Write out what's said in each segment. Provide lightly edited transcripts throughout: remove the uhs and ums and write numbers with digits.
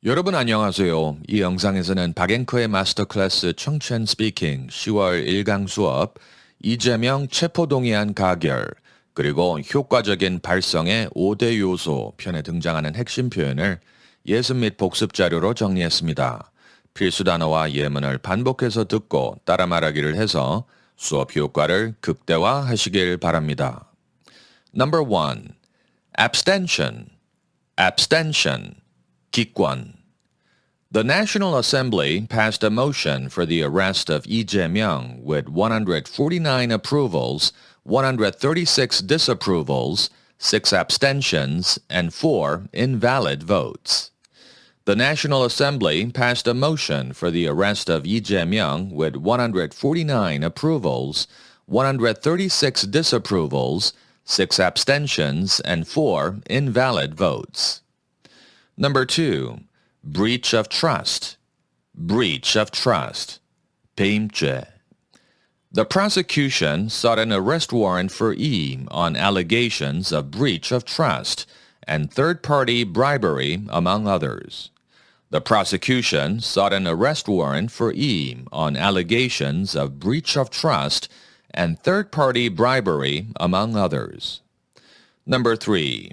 여러분 안녕하세요. 이 영상에서는 박앵커의 마스터클래스 청취 스피킹 10월 1강 수업, 이재명 체포동의안 가결, 그리고 효과적인 발성의 5대 요소 편에 등장하는 핵심 표현을 예습 및 복습 자료로 정리했습니다. 필수 단어와 예문을 반복해서 듣고 따라 말하기를 해서 수업 효과를 극대화하시길 바랍니다. Number 1. Abstention. Abstention. 기권. The National Assembly passed a motion for the arrest of Lee Jae-myung with 149 approvals, 136 disapprovals, 6 abstentions, and 4 invalid votes. The National Assembly passed a motion for the arrest of Lee Jae-myung with 149 approvals, 136 disapprovals, 6 abstentions, and 4 invalid votes. Number 2. Breach of trust. Breach of trust. 배임죄. The prosecution sought an arrest warrant for E on allegations of breach of trust and third-party bribery, among others. The prosecution sought an arrest warrant for E on allegations of breach of trust and third-party bribery, among others. Number 3.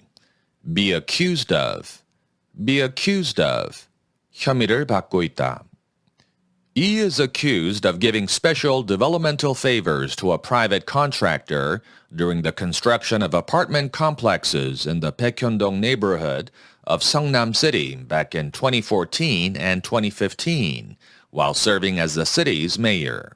Be accused of. Be accused of. 혐의를 받고 있다. E is accused of giving special developmental favors to a private contractor during the construction of apartment complexes in the Baekhyeon-dong neighborhood of Seongnam City back in 2014 and 2015, while serving as the city's mayor.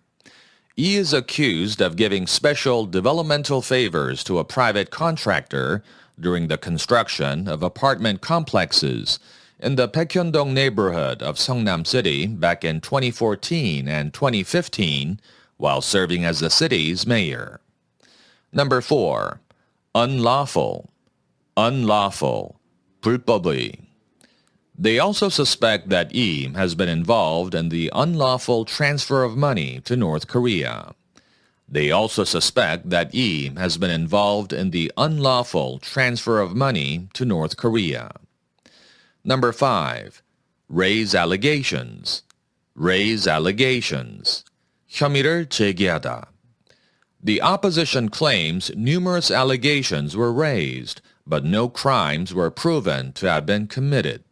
E is accused of giving special developmental favors to a private contractor during the construction of apartment complexes in the Baekhyeon-dong neighborhood of Seongnam City back in 2014 and 2015 while serving as the city's mayor. Number 4. Unlawful. Unlawful. 불법의. They also suspect that E has been involved in the unlawful transfer of money to North Korea. They also suspect that E has been involved in the unlawful transfer of money to North Korea. Number 5. Raise allegations. Raise allegations. 혐의를 제기하다. The opposition claims numerous allegations were raised, but no crimes were proven to have been committed.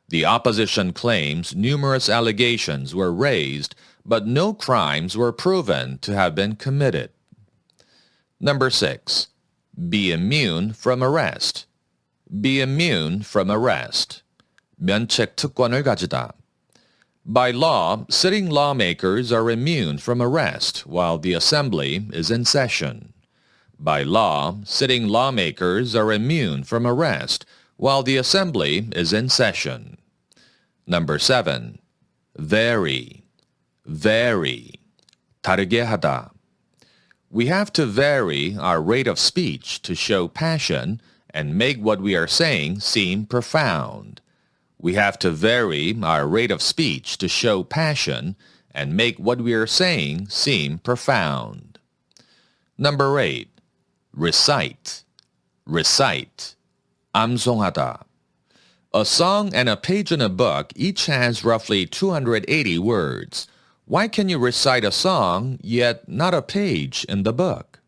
The opposition claims numerous allegations were raised, but no crimes were proven to have been committed. Number 6. Be immune from arrest. Be immune from arrest. 면책 특권을 가지다. By law, sitting lawmakers are immune from arrest while the assembly is in session. By law, sitting lawmakers are immune from arrest while the assembly is in session. Number 7. Vary. Vary. 다르게 하다. We have to vary our rate of speech to show passion and make what we are saying seem profound. We have to vary our rate of speech to show passion and make what we are saying seem profound. Number 8. Recite. Recite. 암송하다. A song and a page in a book each has roughly 280 words. Why can you recite a song, yet not a page in the book?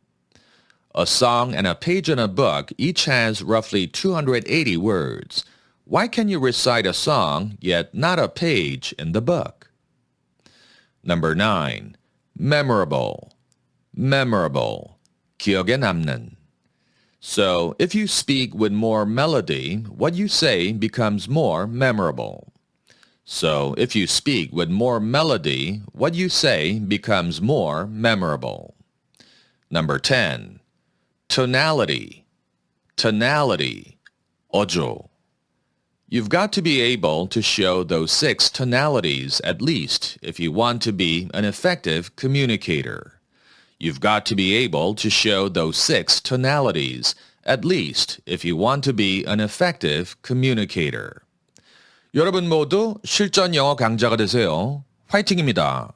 A song and a page in a book each has roughly 280 words. Why can you recite a song, yet not a page in the book? Number 9. Memorable. Memorable. 기억에 남는. So, if you speak with more melody, what you say becomes more memorable. So, if you speak with more melody, what you say becomes more memorable. Number 10. Tonality. Tonality. 어조. You've got to be able to show those 6 tonalities at least if you want to be an effective communicator. You've got to be able to show those 6 tonalities at least if you want to be an effective communicator. 여러분 모두 실전 영어 강자가 되세요. 화이팅입니다.